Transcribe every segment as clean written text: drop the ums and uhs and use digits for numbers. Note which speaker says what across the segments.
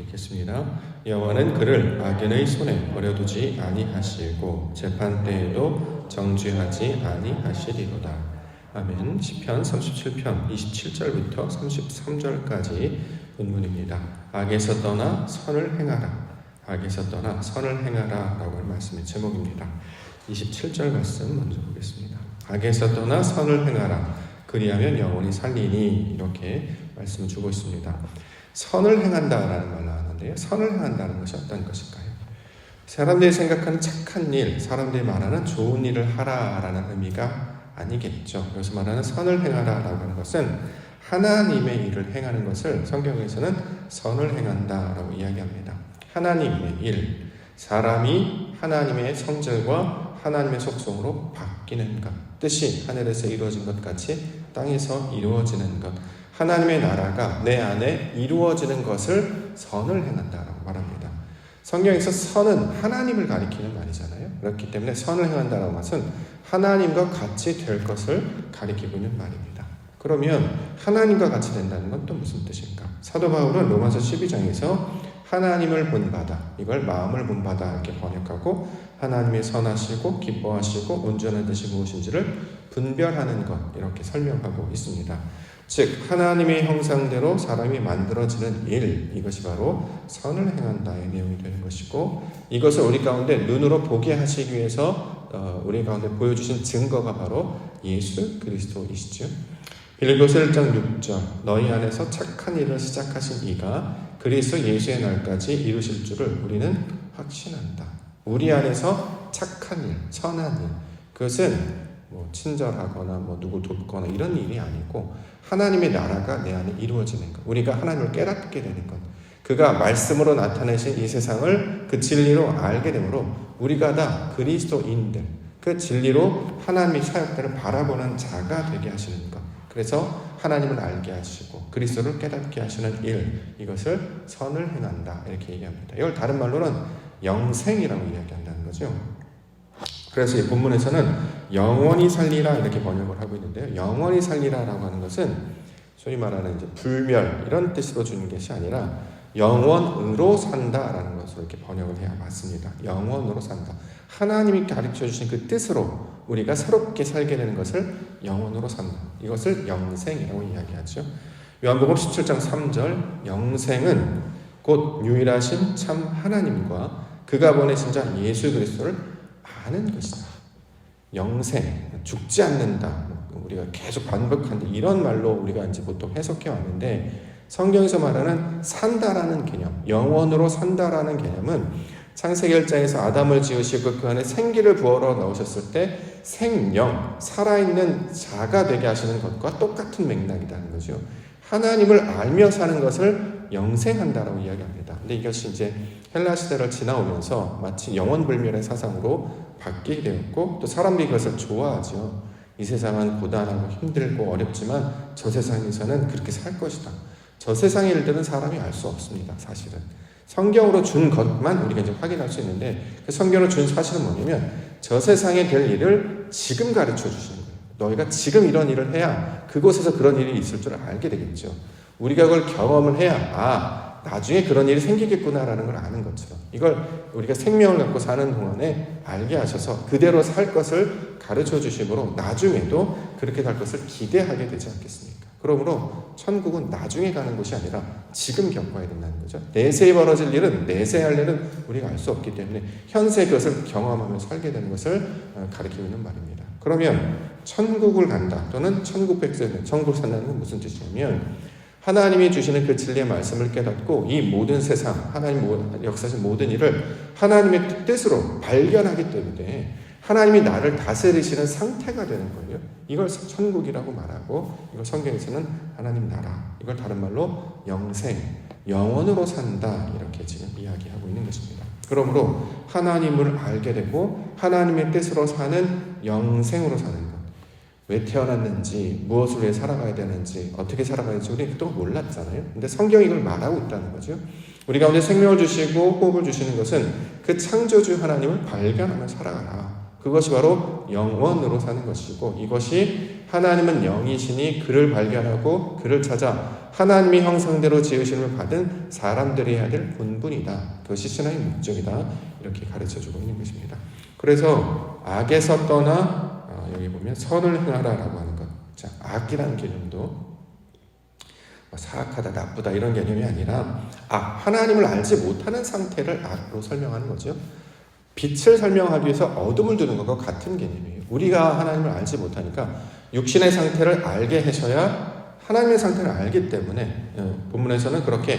Speaker 1: 읽겠습니다. 여호와는 그를 악인의 손에 버려두지 아니하시고 재판 때에도 정죄하지 아니하시리로다. 아멘. 시편 37편 27절부터 33절까지 본문입니다. 악에서 떠나 선을 행하라. 악에서 떠나 선을 행하라 라고 하는 말씀의 제목입니다. 27절 말씀 먼저 보겠습니다. 악에서 떠나 선을 행하라. 그리하면 영원히 살리니. 이렇게 말씀을 주고 있습니다. 선을 행한다라는 말을 하는데요. 선을 행한다는 것이 어떤 것일까요? 사람들이 생각하는 착한 일, 사람들이 말하는 좋은 일을 하라라는 의미가 아니겠죠. 여기서 말하는 선을 행하라라고 하는 것은 하나님의 일을 행하는 것을 성경에서는 선을 행한다라고 이야기합니다. 하나님의 일, 사람이 하나님의 성질과 하나님의 속성으로 바뀌는 것, 뜻이 하늘에서 이루어진 것 같이 땅에서 이루어지는 것, 하나님의 나라가 내 안에 이루어지는 것을 선을 행한다라고 말합니다. 성경에서 선은 하나님을 가리키는 말이잖아요. 그렇기 때문에 선을 행한다라는 것은 하나님과 같이 될 것을 가리키고 있는 말입니다. 그러면 하나님과 같이 된다는 건 또 무슨 뜻인가? 사도 바울은 로마서 12장에서 하나님을 본받아, 이걸 마음을 본받아 이렇게 번역하고 하나님의 선하시고 기뻐하시고 온전한 뜻이 무엇인지를 분별하는 것, 이렇게 설명하고 있습니다. 즉 하나님의 형상대로 사람이 만들어지는 일, 이것이 바로 선을 행한다의 내용이 되는 것이고, 이것을 우리 가운데 눈으로 보게 하시기 위해서 우리 가운데 보여주신 증거가 바로 예수 그리스도이시죠. 빌립보서 1장 6절 너희 안에서 착한 일을 시작하신 이가 그리스도 예수의 날까지 이루실 줄을 우리는 확신한다. 우리 안에서 착한 일, 선한 일, 그것은 친절하거나 누구 돕거나 이런 일이 아니고 하나님의 나라가 내 안에 이루어지는 것, 우리가 하나님을 깨닫게 되는 것, 그가 말씀으로 나타내신 이 세상을 그 진리로 알게 되므로 우리가 다 그리스도인들, 그 진리로 하나님의 사역들을 바라보는 자가 되게 하시는 것, 그래서 하나님을 알게 하시고 그리스도를 깨닫게 하시는 일, 이것을 선을 행한다 이렇게 얘기합니다. 이걸 다른 말로는 영생이라고 이야기한다는 거죠. 그래서 이 본문에서는 영원히 살리라 이렇게 번역을 하고 있는데요. 영원히 살리라라고 하는 것은 소위 말하는 이제 불멸 이런 뜻으로 주는 것이 아니라 영원으로 산다라는 것으로 이렇게 번역을 해야 맞습니다. 영원으로 산다. 하나님이 가르쳐 주신 그 뜻으로 우리가 새롭게 살게 되는 것을 영원으로 산다. 이것을 영생이라고 이야기하죠. 요한복음 17장 3절 영생은 곧 유일하신 참 하나님과 그가 보내신 자 예수 그리스도를 아는 것이다. 영생, 죽지 않는다. 우리가 계속 반복하는데 이런 말로 우리가 이제 보통 해석해 왔는데 성경에서 말하는 산다라는 개념, 영원으로 산다라는 개념은 창세기 1장에서 아담을 지으시고 그 안에 생기를 부어러 넣으셨을 때 생명, 살아있는 자가 되게 하시는 것과 똑같은 맥락이라는 거죠. 하나님을 알며 사는 것을 영생한다라고 이야기합니다. 근데 이것이 이제 헬라 시대를 지나오면서 마치 영원불멸의 사상으로 바뀌게 되었고 또 사람들이 그것을 좋아하죠. 이 세상은 고단하고 힘들고 어렵지만 저 세상에서는 그렇게 살 것이다. 저 세상의 일들은 사람이 알 수 없습니다. 사실은 성경으로 준 것만 우리가 이제 확인할 수 있는데 그 성경으로 준 사실은 뭐냐면 저 세상에 될 일을 지금 가르쳐 주시는 거예요. 너희가 지금 이런 일을 해야 그곳에서 그런 일이 있을 줄 알게 되겠죠. 우리가 그걸 경험을 해야 나중에 그런 일이 생기겠구나라는 걸 아는 것처럼 이걸 우리가 생명을 갖고 사는 동안에 알게 하셔서 그대로 살 것을 가르쳐 주심으로 나중에도 그렇게 살 것을 기대하게 되지 않겠습니까? 그러므로 천국은 나중에 가는 것이 아니라 지금 겪어야 된다는 거죠. 내세에 벌어질 일은 내세 할 일은 우리가 알 수 없기 때문에 현세 그것을 경험하며 살게 되는 것을 가리키고 있는 말입니다. 그러면 천국을 간다 또는 천국 백성, 천국을 산다는 건 무슨 뜻이냐면 하나님이 주시는 그 진리의 말씀을 깨닫고 이 모든 세상, 하나님 역사하신 모든 일을 하나님의 뜻으로 발견하기 때문에 하나님이 나를 다스리시는 상태가 되는 거예요. 이걸 천국이라고 말하고 이걸 성경에서는 하나님 나라, 이걸 다른 말로 영생, 영원으로 산다 이렇게 지금 이야기하고 있는 것입니다. 그러므로 하나님을 알게 되고 하나님의 뜻으로 사는 영생으로 사는 것, 왜 태어났는지, 무엇을 위해 살아가야 되는지, 어떻게 살아가야 되는지 우리는 그동안 몰랐잖아요. 근데 성경이 이걸 말하고 있다는 거죠. 우리 가운데 생명을 주시고 호흡을 주시는 것은 그 창조주 하나님을 발견하며 살아가라. 그것이 바로 영원으로 사는 것이고, 이것이 하나님은 영이시니 그를 발견하고 그를 찾아 하나님의 형상대로 지으심을 받은 사람들이 해야 될 본분이다. 그것이 신앙의 목적이다. 이렇게 가르쳐주고 있는 것입니다. 그래서 악에서 떠나 여기 보면 선을 행하라라고 하는 것. 자, 악이라는 개념도 사악하다, 나쁘다 이런 개념이 아니라 하나님을 알지 못하는 상태를 악으로 설명하는 거죠. 빛을 설명하기 위해서 어둠을 두는 것과 같은 개념이에요. 우리가 하나님을 알지 못하니까 육신의 상태를 알게 하셔야 하나님의 상태를 알기 때문에 본문에서는 그렇게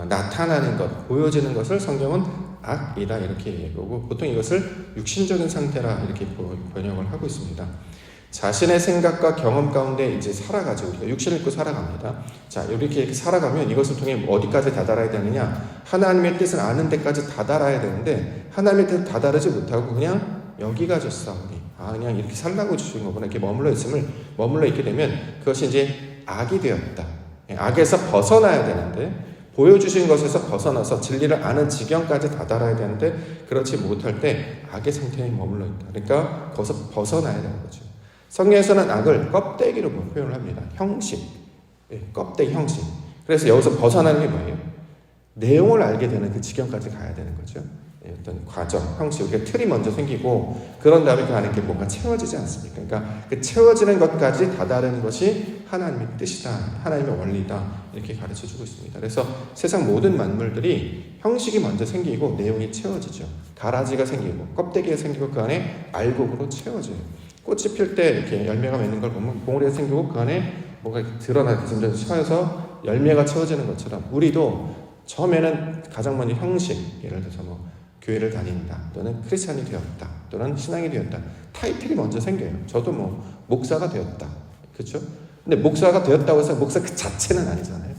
Speaker 1: 나타나는 것, 보여지는 것을 성경은 악이다 이렇게 얘기하고, 보통 이것을 육신적인 상태라 이렇게 번역을 하고 있습니다. 자신의 생각과 경험 가운데 이제 살아가죠. 우리가 육신을 입고 살아갑니다. 자, 이렇게 살아가면 이것을 통해 어디까지 다다라야 되느냐? 하나님의 뜻을 아는 데까지 다다라야 되는데, 하나님의 뜻을 다다르지 못하고 그냥 여기가 졌사오니, 그냥 이렇게 살라고 주신 거구나, 이렇게 머물러 있게 되면 그것이 이제 악이 되었다. 악에서 벗어나야 되는데, 보여주신 것에서 벗어나서 진리를 아는 지경까지 다다라야 되는데 그렇지 못할 때 악의 상태에 머물러 있다. 그러니까 거기서 벗어나야 되는 거죠. 성경에서는 악을 껍데기로 표현을 합니다. 형식, 껍데기 형식. 그래서 여기서 벗어나는 게 뭐예요? 내용을 알게 되는 그 지경까지 가야 되는 거죠. 어떤 과정, 형식, 우리가 틀이 먼저 생기고 그런 다음에 그 안에 뭔가 채워지지 않습니까? 그러니까 그 채워지는 것까지 다다르는 것이 하나님의 뜻이다, 하나님의 원리다 이렇게 가르쳐주고 있습니다. 그래서 세상 모든 만물들이 형식이 먼저 생기고 내용이 채워지죠. 가라지가 생기고 껍데기가 생기고 그 안에 알곡으로 채워져요. 꽃이 필 때 이렇게 열매가 맺는 걸 보면 봉우리가 생기고 그 안에 뭔가 드러나게 점점 쳐서 열매가 채워지는 것처럼 우리도 처음에는 가장 먼저 형식, 예를 들어서 교회를 다닌다, 또는 크리스찬이 되었다, 또는 신앙이 되었다, 타이틀이 먼저 생겨요. 저도 목사가 되었다, 그렇죠? 근데 목사가 되었다고 해서 목사 그 자체는 아니잖아요.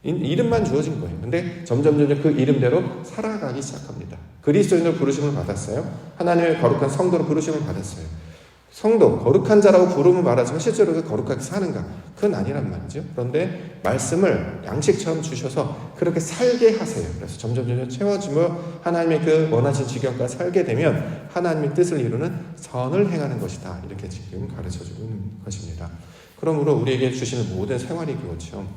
Speaker 1: 이름만 주어진 거예요. 근데 점점 그 이름대로 살아가기 시작합니다. 그리스도인으로 부르심을 받았어요. 하나님의 거룩한 성도로 부르심을 받았어요. 성도, 거룩한 자라고 부름을 말하지만 실제로 거룩하게 사는가? 그건 아니란 말이죠. 그런데 말씀을 양식처럼 주셔서 그렇게 살게 하세요. 그래서 점점 채워지며 하나님의 그 원하신 지경까지 살게 되면 하나님의 뜻을 이루는 선을 행하는 것이다. 이렇게 지금 가르쳐주고 있는 것입니다. 그러므로 우리에게 주시는 모든 생활이 그렇죠.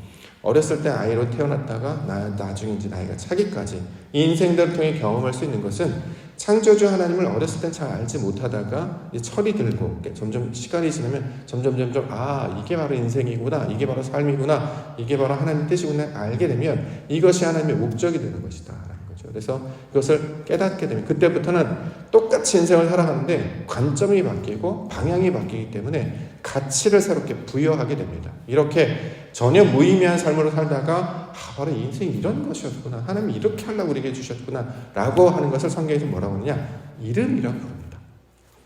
Speaker 1: 어렸을 때 아이로 태어났다가 나중에 이제 나이가 차기까지 이 인생들을 통해 경험할 수 있는 것은 창조주 하나님을 어렸을 땐 잘 알지 못하다가 이제 철이 들고 점점 시간이 지나면 점점 이게 바로 인생이구나, 이게 바로 삶이구나, 이게 바로 하나님의 뜻이구나 알게 되면 이것이 하나님의 목적이 되는 것이다 라는 거죠. 그래서 그것을 깨닫게 되면 그때부터는 똑같이 인생을 살아가는데 관점이 바뀌고 방향이 바뀌기 때문에 가치를 새롭게 부여하게 됩니다. 이렇게 전혀 무의미한 삶으로 살다가 바로 인생이 이런 것이었구나, 하나님이 이렇게 하려고 우리에게 주셨구나 라고 하는 것을 성경에서 뭐라고 하느냐, 이름이라고 부릅니다.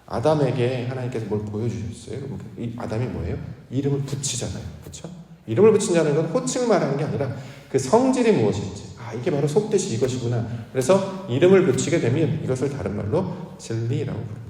Speaker 1: 아담에게 하나님께서 뭘 보여주셨어요? 이 아담이 뭐예요? 이름을 붙이잖아요. 그렇죠? 이름을 붙인다는 건 호칭을 말하는 게 아니라 그 성질이 무엇인지, 이게 바로 속뜻이 이것이구나. 그래서 이름을 붙이게 되면 이것을 다른 말로 진리라고 부릅니다.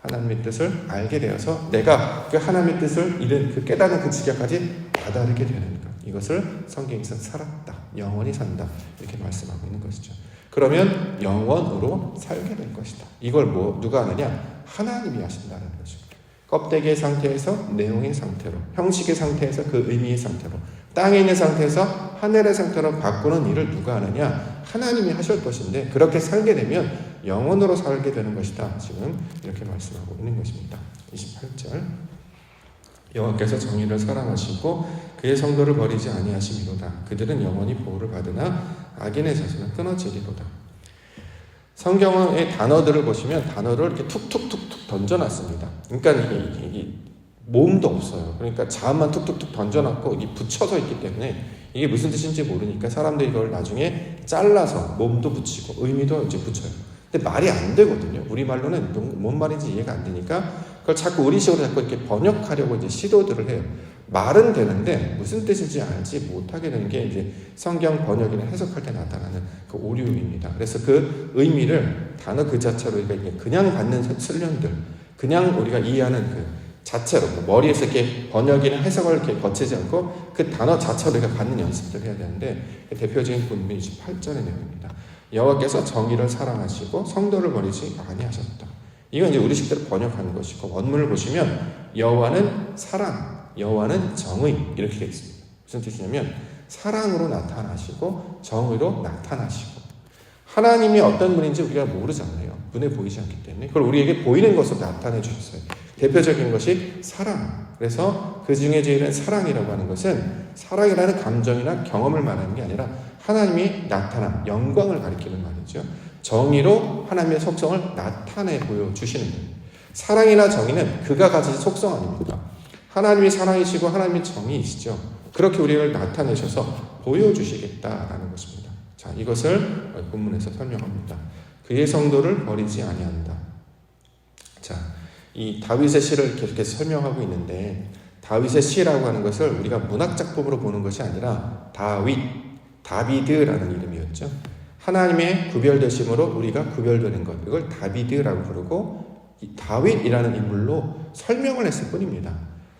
Speaker 1: 하나님의 뜻을 알게 되어서 내가 그 하나님의 뜻을 이룬 그 깨닫는 그 지경까지 다다르게 되는 것, 이것을 성경에서 살았다, 영원히 산다 이렇게 말씀하고 있는 것이죠. 그러면 영원으로 살게 될 것이다. 이걸 누가 하느냐? 하나님이 하신다는 것이죠. 껍데기의 상태에서 내용의 상태로, 형식의 상태에서 그 의미의 상태로, 땅에 있는 상태에서 하늘의 상태로 바꾸는 일을 누가 하느냐? 하나님이 하실 것인데 그렇게 살게 되면 영원으로 살게 되는 것이다. 지금 이렇게 말씀하고 있는 것입니다. 28절 여호와께서 정의를 사랑하시고 그의 성도를 버리지 아니하심이로다. 그들은 영원히 보호를 받으나 악인의 자손은 끊어지리로다. 성경의 단어들을 보시면 단어를 이렇게 툭툭툭툭 던져놨습니다. 그러니까 이게 모음도 없어요. 그러니까 자음만 툭툭툭 던져놨고 이게 붙여서 있기 때문에 이게 무슨 뜻인지 모르니까 사람들이 이걸 나중에 잘라서 몸도 붙이고 의미도 이제 붙여요. 근데 말이 안 되거든요. 우리말로는 뭔 말인지 이해가 안 되니까 그걸 자꾸 우리식으로 자꾸 이렇게 번역하려고 이제 시도들을 해요. 말은 되는데 무슨 뜻인지 알지 못하게 되는 게 이제 성경 번역이나 해석할 때 나타나는 그 오류입니다. 그래서 그 의미를 단어 그 자체로 그냥 받는 훈련들, 그냥 우리가 이해하는 그 자체로 머리에서 이렇게 번역이나 해석을 이렇게 거치지 않고 그 단어 자체로 우리가 받는 연습들을 해야 되는데 대표적인 본문이 28절의 내용입니다. 여호와께서 정의를 사랑하시고 성도를 버리지 아니하셨다. 이건 이제 우리식대로 번역하는 것이고, 원문을 보시면 여호와는 사랑, 여호와는 정의 이렇게 되어 있습니다. 무슨 뜻이냐면 사랑으로 나타나시고 정의로 나타나시고, 하나님이 어떤 분인지 우리가 모르잖아요. 눈에 보이지 않기 때문에 그걸 우리에게 보이는 것으로 나타내 주셨어요. 대표적인 것이 사랑. 그래서 그 중에 제일은 사랑이라고 하는 것은 사랑이라는 감정이나 경험을 말하는 게 아니라 하나님이 나타남, 영광을 가리키는 말이죠. 정의로 하나님의 속성을 나타내 보여주시는 거예요. 사랑이나 정의는 그가 가진 속성 아닙니까? 하나님이 사랑이시고 하나님이 정의이시죠. 그렇게 우리를 나타내셔서 보여주시겠다라는 것입니다. 자, 이것을 본문에서 설명합니다. 그의 성도를 버리지 아니한다. 자, 이 다윗의 시를 계속해서 설명하고 있는데, 다윗의 시라고 하는 것을 우리가 문학작품으로 보는 것이 아니라 다비드라는 이름이었죠. 하나님의 구별되심으로 우리가 구별되는 것, 이걸 다비드라고 부르고 이 다윗이라는 인물로 설명을 했을 뿐입니다.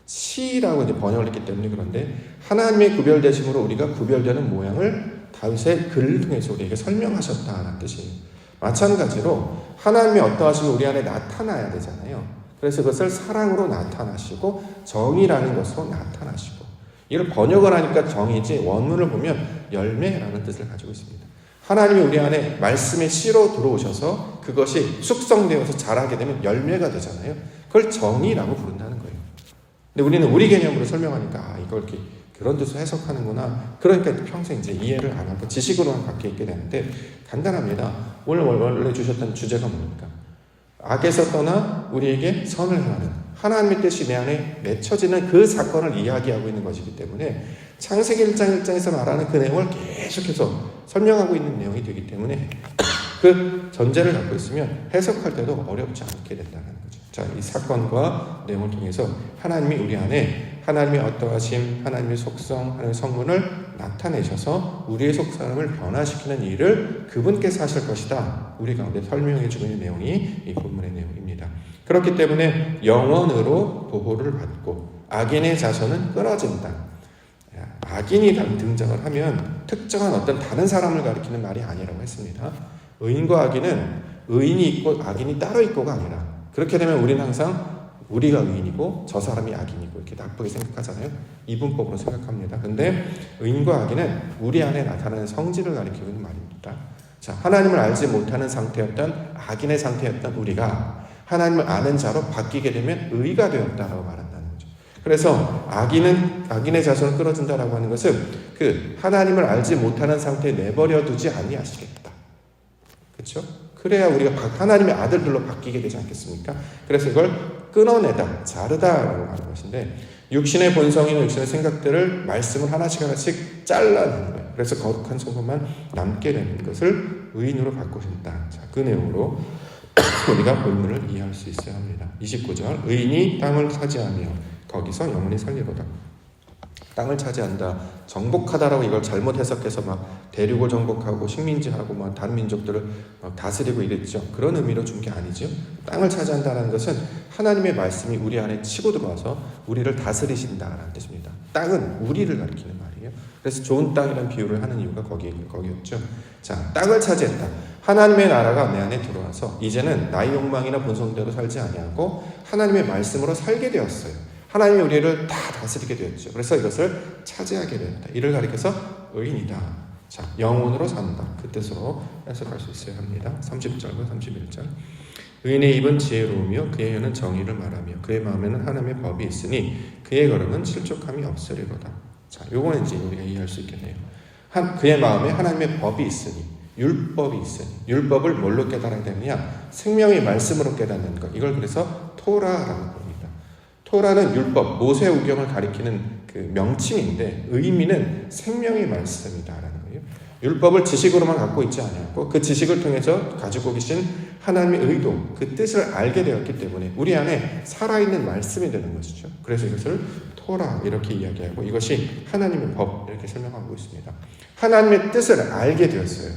Speaker 1: 시라고 이제 번역을 했기 때문에 그런데 하나님의 구별되심으로 우리가 구별되는 모양을 다윗의 글을 통해서 우리에게 설명하셨다는 뜻이에요. 마찬가지로 하나님이 어떠하시면 우리 안에 나타나야 되잖아요. 그래서 그것을 사랑으로 나타나시고 정의라는 것으로 나타나시고, 이걸 번역을 하니까 정의지 원문을 보면 열매라는 뜻을 가지고 있습니다. 하나님이 우리 안에 말씀의 씨로 들어오셔서 그것이 숙성되어서 자라게 되면 열매가 되잖아요. 그걸 정의라고 부른다는 거예요. 근데 우리는 우리 개념으로 설명하니까 이걸 이렇게 그런 뜻으로 해석하는구나. 그러니까 평생 이제 이해를 안 하고 지식으로만 밖에 있게 되는데, 간단합니다. 오늘 원래 주셨던 주제가 뭡니까? 악에서 떠나 우리에게 선을 행하는 하나님의 뜻이 내 안에 맺혀지는 그 사건을 이야기하고 있는 것이기 때문에 창세기 1장 1장에서 말하는 그 내용을 계속해서 설명하고 있는 내용이 되기 때문에 그 전제를 갖고 있으면 해석할 때도 어렵지 않게 된다는 거죠. 자, 이 사건과 내용을 통해서 하나님이 우리 안에 하나님의 어떠하심, 하나님의 속성, 하나님의 성문을 나타내셔서 우리의 속사람을 변화시키는 일을 그분께서 하실 것이다. 우리 가운데 설명해 주고 있는 내용이 이 본문의 내용입니다. 그렇기 때문에 영원으로 보호를 받고 악인의 자손은 끊어진다. 악인이 등장을 하면 특정한 어떤 다른 사람을 가리키는 말이 아니라고 했습니다. 의인과 악인은 의인이 있고 악인이 따로 있고가 아니라, 그렇게 되면 우리는 항상 우리가 의인이고 저 사람이 악인이고 이렇게 나쁘게 생각하잖아요. 이분법으로 생각합니다. 근데 의인과 악인은 우리 안에 나타나는 성질을 가리키고 있는 말입니다. 자, 하나님을 알지 못하는 상태였던 악인의 상태였던 우리가 하나님을 아는 자로 바뀌게 되면 의가 되었다라고 말한다는 거죠. 그래서 악인의 자손을 끌어준다라고 하는 것은 그 하나님을 알지 못하는 상태에 내버려 두지 아니하시겠다. 그렇죠? 그래야 우리가 하나님의 아들들로 바뀌게 되지 않겠습니까? 그래서 이걸 끊어내다, 자르다라고 하는 것인데, 육신의 본성이나 육신의 생각들을 말씀을 하나씩 잘라내는 거예요. 그래서 거룩한 성도만 남게 되는 것을 의인으로 바꾸신다. 자, 그 내용으로 우리가 본문을 이해할 수 있어야 합니다. 29절, 의인이 땅을 차지하며 거기서 영원히 살리로다. 땅을 차지한다, 정복하다라고 이걸 잘못 해석해서 막 대륙을 정복하고 식민지하고 막 다른 민족들을 다스리고 이랬죠. 그런 의미로 준 게 아니죠. 땅을 차지한다는 것은 하나님의 말씀이 우리 안에 치고 들어와서 우리를 다스리신다라는 뜻입니다. 땅은 우리를 가리키는 말이에요. 그래서 좋은 땅이라는 비유를 하는 이유가 거기였죠. 자, 땅을 차지했다. 하나님의 나라가 내 안에 들어와서 이제는 나의 욕망이나 본성대로 살지 아니하고 하나님의 말씀으로 살게 되었어요. 하나님이 우리를 다 다스리게 되었죠. 그래서 이것을 차지하게 되었다. 이를 가리켜서 의인이다. 자, 영혼으로 산다. 그 뜻으로 해석할 수 있어야 합니다. 30절과 31절. 의인의 입은 지혜로우며 그의 혀는 정의를 말하며 그의 마음에는 하나님의 법이 있으니 그의 걸음은 실족함이 없으리로다. 자, 요거는 이제 우리가 이해할 수 있겠네요. 그의 마음에 하나님의 법이 있으니, 율법이 있으니, 율법을 뭘로 깨달아야 되느냐? 생명의 말씀으로 깨닫는 것. 이걸 그래서 토라라고 부릅니다. 토라는 율법, 모세우경을 가리키는 그 명칭인데 의미는 생명의 말씀이다라는 거예요. 율법을 지식으로만 갖고 있지 않았고 그 지식을 통해서 가지고 계신 하나님의 의도, 그 뜻을 알게 되었기 때문에 우리 안에 살아있는 말씀이 되는 것이죠. 그래서 이것을 토라 이렇게 이야기하고 이것이 하나님의 법 이렇게 설명하고 있습니다. 하나님의 뜻을 알게 되었어요.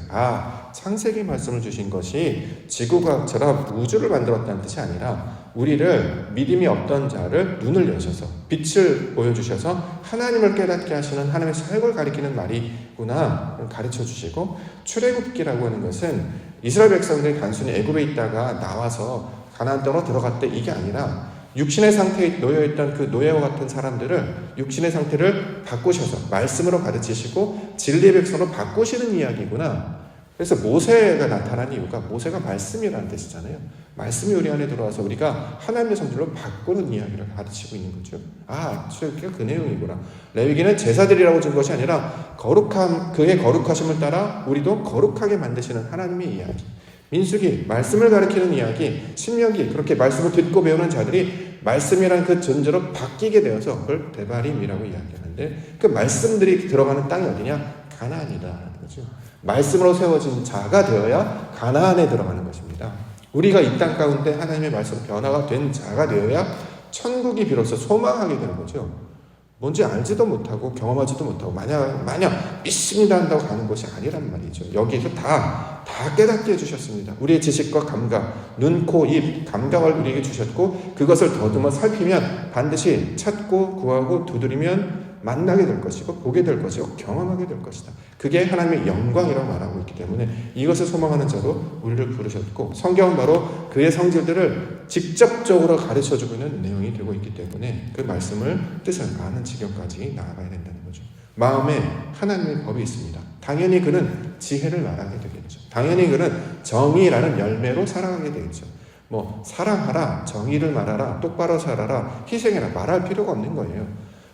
Speaker 1: 창세기 말씀을 주신 것이 지구과학처럼 우주를 만들었다는 뜻이 아니라 우리를 믿음이 없던 자를 눈을 여셔서 빛을 보여주셔서 하나님을 깨닫게 하시는 하나님의 사역을 가리키는 말이구나 가르쳐 주시고, 출애굽기라고 하는 것은 이스라엘 백성들이 단순히 애굽에 있다가 나와서 가나안 땅으로 들어갔대 이게 아니라 육신의 상태에 놓여있던 그 노예와 같은 사람들을 육신의 상태를 바꾸셔서 말씀으로 가르치시고 진리의 백성으로 바꾸시는 이야기구나. 그래서 모세가 나타난 이유가 모세가 말씀이라는 뜻이잖아요. 말씀이 우리 안에 들어와서 우리가 하나님의 성질로 바꾸는 이야기를 가르치고 있는 거죠. 출애굽기가 그 내용이구나. 레위기는 제사드리라고 준 것이 아니라 그의 거룩하심을 따라 우리도 거룩하게 만드시는 하나님의 이야기. 민수기 말씀을 가르치는 이야기, 신명기 그렇게 말씀을 듣고 배우는 자들이 말씀이란 그 존재로 바뀌게 되어서 그걸 데바림이라고 이야기하는데 그 말씀들이 들어가는 땅이 어디냐? 가나안이다라는 거죠. 말씀으로 세워진 자가 되어야 가나안에 들어가는 것입니다. 우리가 이 땅 가운데 하나님의 말씀 변화가 된 자가 되어야 천국이 비로소 소망하게 되는 거죠. 뭔지 알지도 못하고 경험하지도 못하고 마냥 믿습니다 한다고 가는 것이 아니란 말이죠. 여기에서 다 깨닫게 해주셨습니다. 우리의 지식과 감각, 눈, 코, 입, 감각을 우리에게 주셨고 그것을 더듬어 살피면 반드시 찾고 구하고 두드리면 만나게 될 것이고 보게 될 것이고 경험하게 될 것이다. 그게 하나님의 영광이라고 말하고 있기 때문에 이것을 소망하는 자로 우리를 부르셨고 성경은 바로 그의 성질들을 직접적으로 가르쳐주고 있는 내용이 되고 있기 때문에 그 말씀을 뜻을 아는 지경까지 나아가야 된다는 거죠. 마음에 하나님의 법이 있습니다. 당연히 그는 지혜를 말하게 되겠죠. 당연히 그는 정의라는 열매로 살아가게 되겠죠. 사랑하라, 정의를 말하라, 똑바로 살아라, 희생해라 말할 필요가 없는 거예요.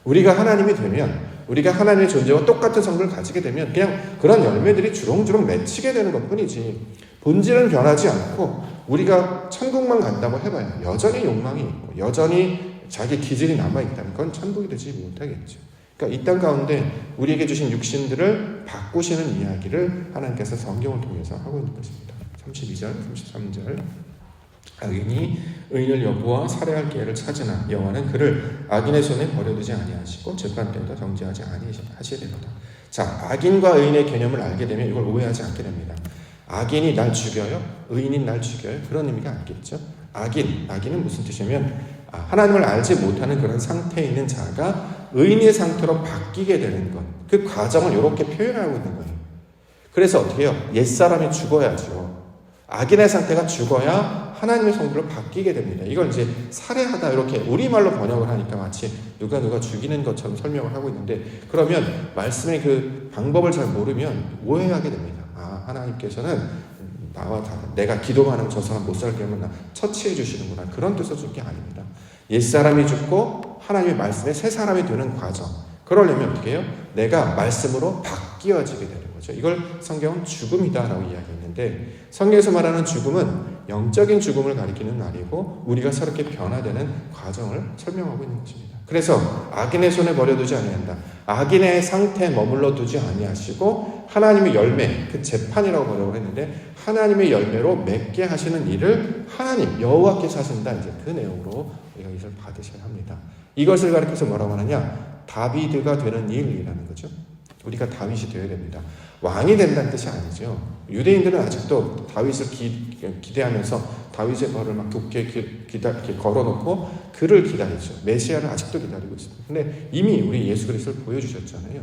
Speaker 1: 우리가 하나님이 되면 우리가 하나님의 존재와 똑같은 성질을 가지게 되면 그냥 그런 열매들이 주렁주렁 맺히게 되는 것뿐이지 본질은 변하지 않고 우리가 천국만 간다고 해봐야 여전히 욕망이 있고 여전히 자기 기질이 남아있다면 그건 천국이 되지 못하겠죠. 그러니까 이 땅 가운데 우리에게 주신 육신들을 바꾸시는 이야기를 하나님께서 성경을 통해서 하고 있는 것입니다. 32절, 33절 악인이 의인을 여부와 살해할 기회를 찾으나 여호와는 그를 악인의 손에 버려두지 아니하시고 재판 때도 정죄하지 아니하시리로다. 자, 악인과 의인의 개념을 알게 되면 이걸 오해하지 않게 됩니다. 악인이 날 죽여요? 의인이 날 죽여요? 그런 의미가 아니겠죠. 악인은 무슨 뜻이냐면 하나님을 알지 못하는 그런 상태에 있는 자가 의인의 상태로 바뀌게 되는 것. 그 과정을 이렇게 표현하고 있는 거예요. 그래서 어떻게 해요? 옛사람이 죽어야죠. 악인의 상태가 죽어야 하나님의 성질로 바뀌게 됩니다. 이걸 이제 살해하다 이렇게 우리말로 번역을 하니까 마치 누가 죽이는 것처럼 설명을 하고 있는데 그러면 말씀의 그 방법을 잘 모르면 오해하게 됩니다. 하나님께서는 내가 기도만 하면 저 사람 못 살게 하면 나 처치해 주시는구나. 그런 뜻을 준 게 아닙니다. 옛사람이 죽고 하나님의 말씀에 새 사람이 되는 과정. 그러려면 어떻게 해요? 내가 말씀으로 바뀌어지게 되는 거죠. 이걸 성경은 죽음이다라고 이야기했는데 성경에서 말하는 죽음은 영적인 죽음을 가리키는 말이고 우리가 새롭게 변화되는 과정을 설명하고 있는 것입니다. 그래서 악인의 손에 버려두지 아니한다. 악인의 상태에 머물러 두지 아니하시고 하나님의 열매, 그 재판이라고 번역을 했는데 하나님의 열매로 맺게 하시는 일을 하나님 여호와께서 하신다. 이제 그 내용으로 우리가 이것을 받으셔야 합니다. 이것을 가리켜서 뭐라고 하느냐? 다비드가 되는 일이라는 거죠. 우리가 다윗이 되어야 됩니다. 왕이 된다는 뜻이 아니죠. 유대인들은 아직도 다윗을 기대하면서 다윗의 벌을 막 굳게 걸어놓고 그를 기다리죠. 메시아를 아직도 기다리고 있습니다. 근데 이미 우리 예수 그리스도를 보여주셨잖아요.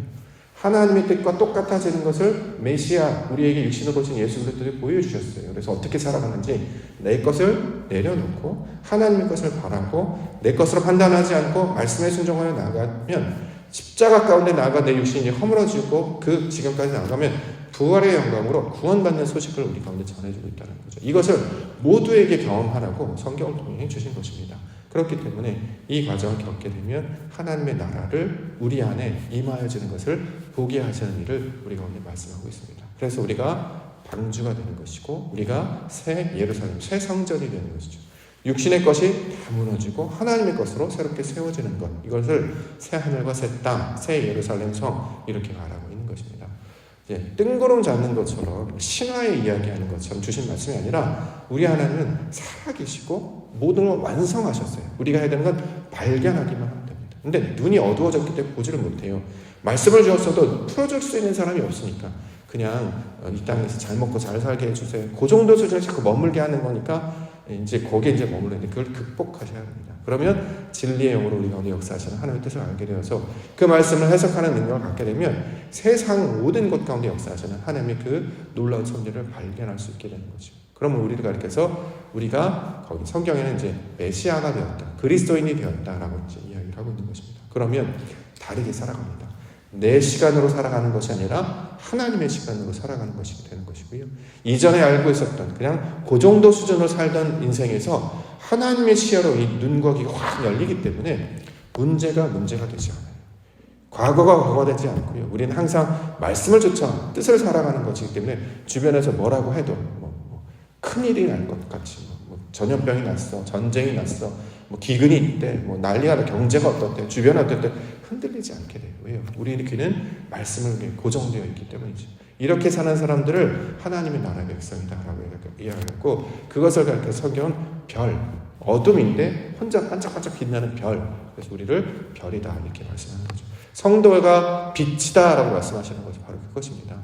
Speaker 1: 하나님의 뜻과 똑같아지는 것을 메시아, 우리에게 육신을 오신 예수 그리스도를 보여주셨어요. 그래서 어떻게 살아가는지 내 것을 내려놓고 하나님의 것을 바라고 내 것으로 판단하지 않고 말씀에 순종하여 나가면 십자가 가운데 나아가 내 육신이 허물어지고 그 지경까지 나아가면 부활의 영광으로 구원받는 소식을 우리 가운데 전해주고 있다는 거죠. 이것을 모두에게 경험하라고 성경을 통해 주신 것입니다. 그렇기 때문에 이 과정을 겪게 되면 하나님의 나라를 우리 안에 임하여지는 것을 보게 하시는 일을 우리 가운데 말씀하고 있습니다. 그래서 우리가 방주가 되는 것이고 우리가 새 예루살렘, 새 성전이 되는 것이죠. 육신의 것이 다 무너지고 하나님의 것으로 새롭게 세워지는 것, 이것을 새 하늘과 새 땅, 새 예루살렘 성 이렇게 말하고 있는 것입니다. 뜬구름 잡는 것처럼 신화에 이야기하는 것처럼 주신 말씀이 아니라 우리 하나님은 살아계시고 모든 걸 완성하셨어요. 우리가 해야 되는 건 발견하기만 하면 됩니다. 근데 눈이 어두워졌기 때문에 보지를 못해요. 말씀을 주었어도 풀어줄 수 있는 사람이 없으니까 그냥 이 땅에서 잘 먹고 잘 살게 해주세요. 그 정도 수준에 자꾸 머물게 하는 거니까 이제 거기에 이제 머물렀는데 그걸 극복하셔야 합니다. 그러면 진리의 영으로 우리 가운데 역사하시는 하나님의 뜻을 알게 되어서 그 말씀을 해석하는 능력을 갖게 되면 세상 모든 것 가운데 역사하시는 하나님의 그 놀라운 섭리를 발견할 수 있게 되는 거죠. 그러면 우리를 가리켜서 우리가 거기 성경에는 이제 메시아가 되었다, 그리스도인이 되었다라고 이제 이야기를 하고 있는 것입니다. 그러면 다르게 살아갑니다. 내 시간으로 살아가는 것이 아니라 하나님의 시간으로 살아가는 것이 되는 것이고요. 이전에 알고 있었던 그냥 그 정도 수준으로 살던 인생에서 하나님의 시야로 이 눈과 귀가 확 열리기 때문에 문제가 되지 않아요. 과거가 과거가 되지 않고요. 우리는 항상 말씀을 쫓아 뜻을 살아가는 것이기 때문에 주변에서 뭐라고 해도 큰일이 날 것 같이 전염병이 났어, 전쟁이 났어, 기근이 있대, 난리가 나, 경제가 어떻대, 주변이 어떻대, 흔들리지 않게 돼요. 왜요? 우리의 귀는 말씀을 위해 고정되어 있기 때문이죠. 이렇게 사는 사람들을 하나님의 나라의 백성이다라고 이야기하고, 그것을 가리켜 성경은 별, 어둠인데 혼자 반짝반짝 빛나는 별, 그래서 우리를 별이다 이렇게 말씀하는 거죠. 성도가 빛이다라고 말씀하시는 것이 바로 그것입니다.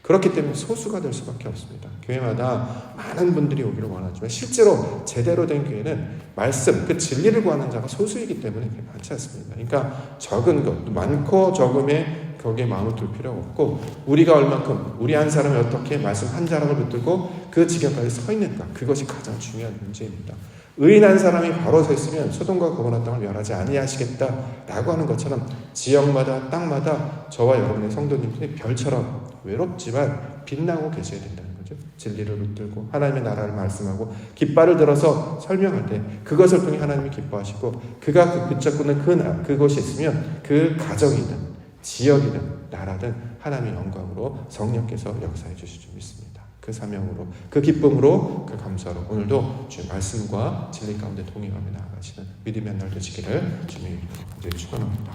Speaker 1: 그렇기 때문에 소수가 될 수밖에 없습니다. 교회마다 많은 분들이 오기를 원하지만 실제로 제대로 된 교회는 말씀, 그 진리를 구하는 자가 소수이기 때문에 그렇게 많지 않습니다. 그러니까 적은 것, 많고 적음에 거기에 마음을 둘 필요가 없고, 우리가 얼만큼, 우리 한 사람이 어떻게 말씀 한 자락을 붙들고 그 지경까지 서 있는가, 그것이 가장 중요한 문제입니다. 의인한 사람이 바로 서 있으면 소돔과 고모라 땅을 멸하지 아니하시겠다라고 하는 것처럼 지역마다 땅마다 저와 여러분의 성도님들이 별처럼 외롭지만 빛나고 계셔야 된다는 거죠. 진리를 붙들고 하나님의 나라를 말씀하고 깃발을 들어서 설명할 때 그것을 통해 하나님이 기뻐하시고, 그가 그 붙잡고는 그것이 있으면 그 가정이든 지역이든 나라든 하나님의 영광으로 성령께서 역사해 주실 줄 믿습니다. 그 사명으로, 그 기쁨으로, 그 감사로 오늘도 주의 말씀과 진리 가운데 동행하며 나아가시는 믿음의 날 되시기를 주님의 이름으로 축원합니다.